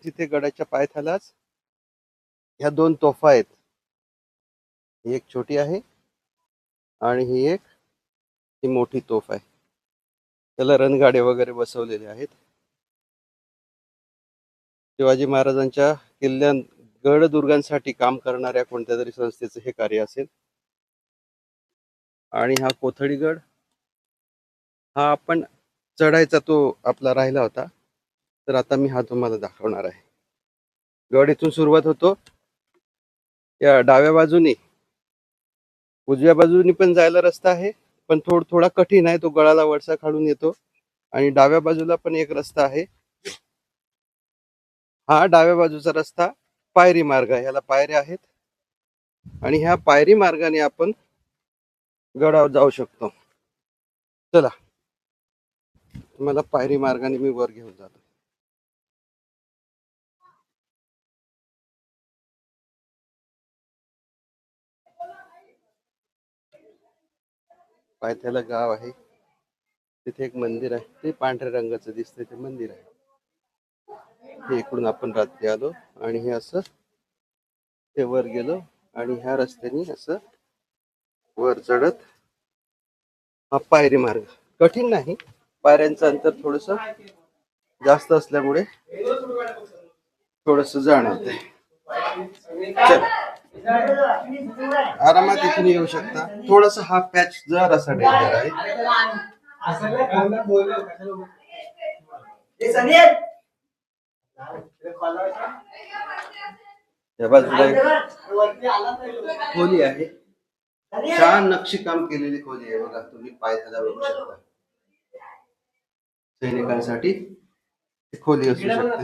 तिथे गडाच्या पायथ्यालाच ह्या दोन तोफा आहेत. ही एक छोटी आहे आणि ही मोठी तोफ आहे. त्याला रणगाडे वगैरे बसवलेले आहेत. शिवाजी महाराजांच्या किल्ल्या गडदुर्गांसाठी काम करणाऱ्या कोणत्या तरी संस्थेचं हे कार्य असेल. आणि हा कोथळीगड हा आपण चढायचा तो आपला राहिला होता. तर आता मी हा तुम्हाला दाखवणार आहे. गड इथून सुरुवात होतो. या डाव्या बाजूनी उजव्या बाजूनी पण जायला रस्ता आहे, पण थोडा कठीण आहे. तो गडाला वळसा खालून येतो. आणि डाव्या बाजूला पण एक रस्ता आहे. हा डाव्या बाजूचा रस्ता पायरी मार्ग आहे. ह्याला पायऱ्या आहेत आणि ह्या पायरी मार्गाने आपण गडावर जाऊ शकतो. चला, तुम्हाला पायरी मार्गाने मी वर घेऊन जातो. पायथ्याला गाव आहे. तिथे एक मंदिर आहे. ते पांढऱ्या रंगाचं दिसतंय, ते मंदिर आहे. हे इकडून आपण रात्री आलो आणि हे असं ते वर गेलो आणि ह्या रस्त्याने असं वर चढत हा पायरी मार्ग. कठीण नाही, पायऱ्यांचं अंतर थोडस जास्त असल्यामुळे थोडस जाणवतंय. चल, आरामात इथून येऊ शकता. थोडस हा पॅच जर असा डेंजर आहे. या बाजूला खोली आहे. छान नक्षीकाम केलेली खोली आहे बघा. तुम्ही पायथ्याला बघू शकता. सैनिकांसाठी खोली असू शकते.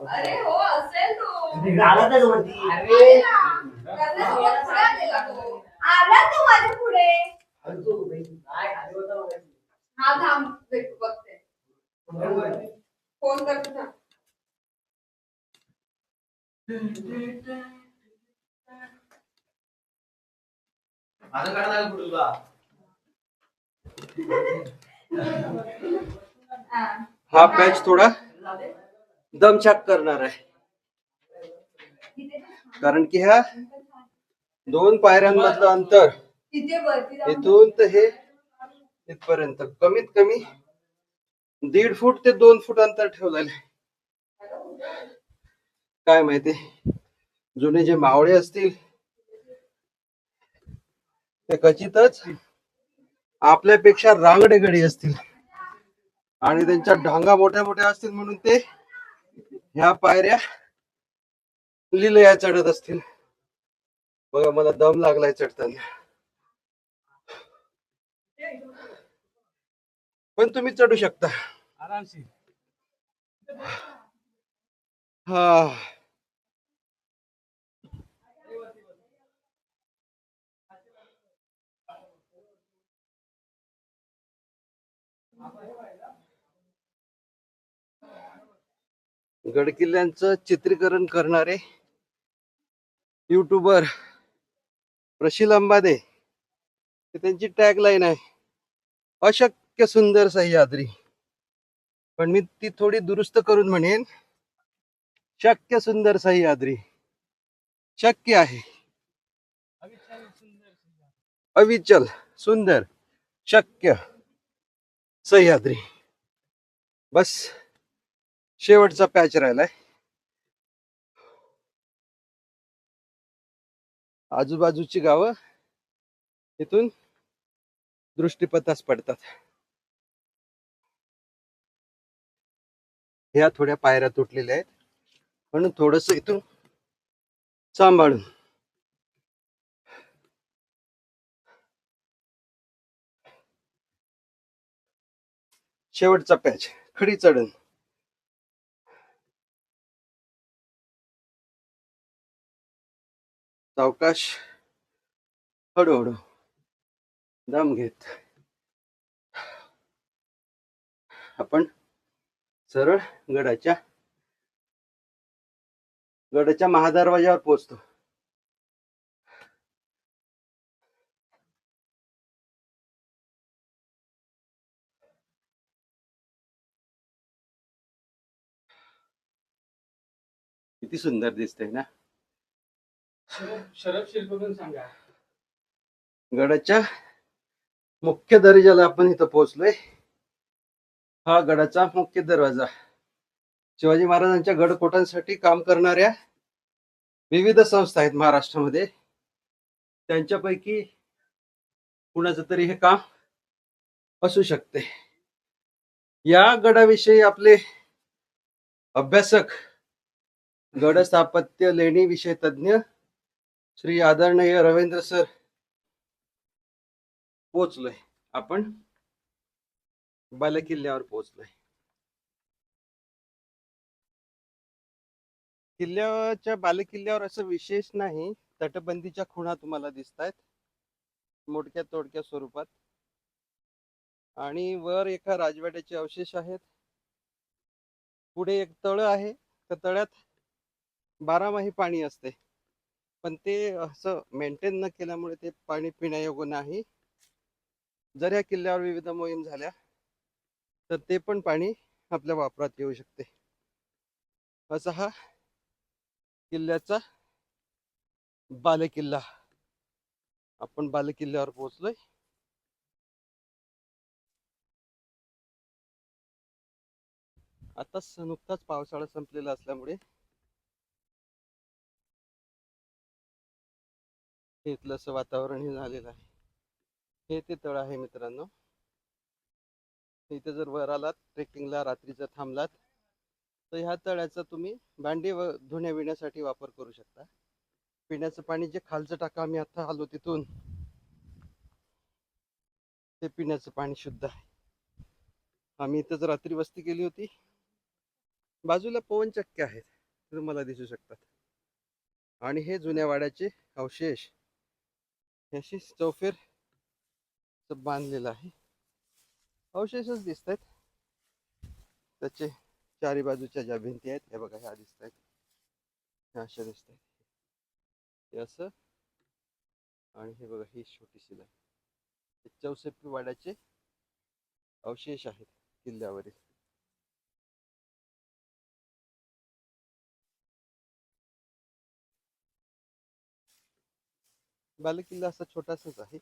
अरे हो असेल तो आला तो माझ्या पुढे. हा थांब बघते फोन करते थांब. माझं काढा लागेल पुढे तुला. हा पॅच थोडा दमछाक करणार आहे, कारण की ह्या दोन पायऱ्यांमधलं अंतर इथून तर हे इथपर्यंत कमीत कमी 1.5 फूट ते 2 फूट अंतर ठेवलेलं आहे. काय माहिती, जुने जे मावळे असतील ते क्वचितच आपल्यापेक्षा रांगडे गडी असतील आणि त्यांच्या ढांगा मोठ्या मोठ्या असतील, म्हणून ते ह्या पायऱ्या लिलया चढत असतील. बघा, मला दम लागलाय चढताना, पण तुम्ही चढू शकता आरामशीर. हा, गडकिल्ल्यांचं चित्रीकरण करणारे युट्यूबर प्रशील अंबादे, त्यांची टॅगलाईन आहे अशक्य सुंदर सह्याद्री. पण मी ती थोडी दुरुस्त करून म्हणेन शक्य सुंदर सह्याद्री. शक्य आहे, अविचल सुंदर शक्य सह्याद्री. बस शेवटचा पॅच राहिलाय. आजूबाजूची गावं इथून दृष्टीपथास पडतात. ह्या थोड्या पायऱ्या तुटलेल्या आहेत, म्हणून थोडस इथून सांभाळून. शेवटचा पॅच खडी चढण. सावकाश, हळूहळू दम घेत आपण सरळ गडाच्या महादरवाज्यावर पोहोचतो. किती सुंदर दिसतंय ना. शरद शिल्पकडून सांगा. गडाच्या मुख्य दरवाजाला आपण इथं पोहोचलोय. हा गडाचा मुख्य दरवाजा. शिवाजी महाराजांच्या गडकोटांसाठी काम करणाऱ्या विविध संस्था आहेत महाराष्ट्रामध्ये. त्यांच्यापैकी कुणाचं तरी हे काम असू शकते. या गडाविषयी आपले अभ्यासक, गड स्थापत्य लेणी विषय तज्ञ श्री आदरणीय रवींद्र सर पोहोचलोय. आपण बालेकिल्ल्यावर पोहोचलोय. किल्ल्याच्या बालेकिल्ल्यावर असं विशेष नाही. तटबंदीच्या खुणा तुम्हाला दिसत आहेत मोडक्या तोडक्या स्वरूपात, आणि वर एका राजवाड्याचे अवशेष आहेत. पुढे एक तळ आहे. त्या तळ्यात बारामाही पाणी असते, पण ते असं मेंटेन न केल्यामुळे ते पाणी पिण्यायोग्य नाही. जर या किल्ल्यावर विविध मोहीम झाल्या तर ते पण पाणी आपल्या वापरात येऊ शकते. असा हा किल्ल्याचा बालेकिल्ला. आपण बालेकिल्ल्यावर पोहोचलोय. आता नुकताच पावसाळा संपलेला असल्यामुळे इथलं असं वातावरण हे झालेलं आहे. हे ते तळ आहे मित्रांनो. इथे जर वर आलात ट्रेकिंगला, रात्रीचं थांबलात, तर ह्या तळ्याचा तुम्ही भांडी व धुण्या विण्यासाठी वापर करू शकता. पिण्याचं पाणी जे खालचं टाका आम्ही आता आलो तिथून, ते पिण्याचं पाणी शुद्ध आहे. आम्ही इथंच रात्री वस्ती केली होती. बाजूला पवनचक्क्या आहेत, तुम्हाला दिसू शकतात. आणि हे जुन्या वाड्याचे अवशेष अशी चौफेर बांधलेलं आहे. अवशेषच दिसत आहेत. त्याचे चारी बाजूच्या ज्या भिंती आहेत, हे बघा, ह्या दिसत आहेत, ह्या अशा दिसत आहेत. हे असं, आणि हे बघा, ही छोटी शिला. चौसेपी वाड्याचे अवशेष आहेत किल्ल्यावरील. बालेकिल्ला असा छोटासाच आहे.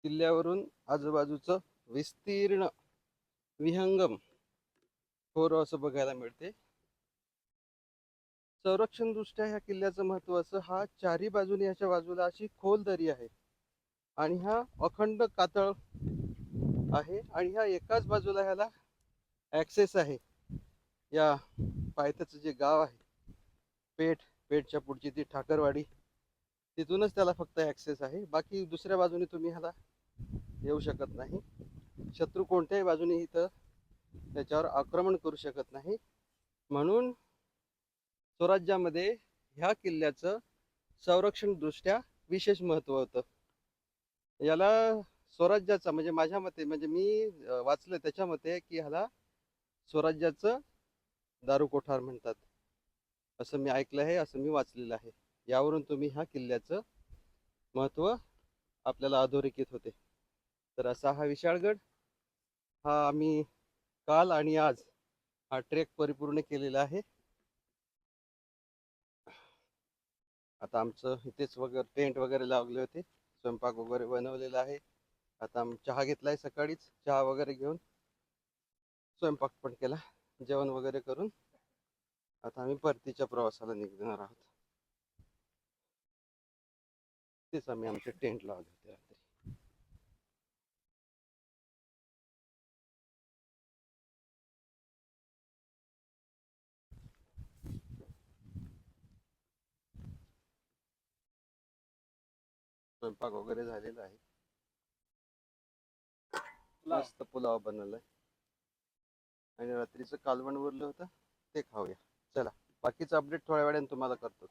किल्ल्यावरून आजूबाजूचं विस्तीर्ण विहंगम खोर असं बघायला मिळते. संरक्षण दृष्ट्या ह्या किल्ल्याचं महत्वाचं, हा चारी बाजूने याच्या बाजूला अशी खोल दरी आहे, आणि हा अखंड कातळ आहे, आणि ह्या एकाच बाजूला ह्याला ऍक्सेस आहे. या पायथ्याचं जे गाव आहे पेठच्या पुढची ती ठाकरवाडी, तिथूनच त्याला फक्त ऍक्सेस आहे. बाकी दुसऱ्या बाजूने तुम्ही ह्याला येऊ शकत नाही. शत्रू कोणत्याही बाजूने इथं त्याच्यावर आक्रमण करू शकत नाही. म्हणून स्वराज्यामध्ये ह्या किल्ल्याचं संरक्षण दृष्ट्या विशेष महत्व होतं. याला स्वराज्याचा, म्हणजे माझ्या मते, म्हणजे मी वाचलं त्याच्या मते, की ह्याला स्वराज्याचं दारू कोठार म्हणतात, असं मी ऐकलं आहे, असं मी वाचलेलं आहे. यावरून तुम्ही ह्या किल्ल्याचं महत्व आपल्याला अधोरेखित होते. तर असा हा विशाळगड, हा आम्ही काल आणि आज हा ट्रेक परिपूर्ण केलेला आहे. आता आमचं इथेच वगैरे टेंट वगैरे लावले होते, स्वयंपाक वगैरे बनवलेला आहे. आता आम्ही चहा घेतलाय सकाळीच, चहा वगैरे घेऊन स्वयंपाक पण केला, जेवण वगैरे करून आता आम्ही परतीच्या प्रवासाला निघणार आहोत. तेच आम्ही आमचे टेंट लावले होते रात्री. स्वयंपाक वगैरे झालेला आहे. मस्त पुलाव बनवलाय, आणि रात्रीचं कालवण उरलं होतं ते खाऊया. चला, बाकीचं अपडेट थोड्या वेळाने तुम्हाला करतोच.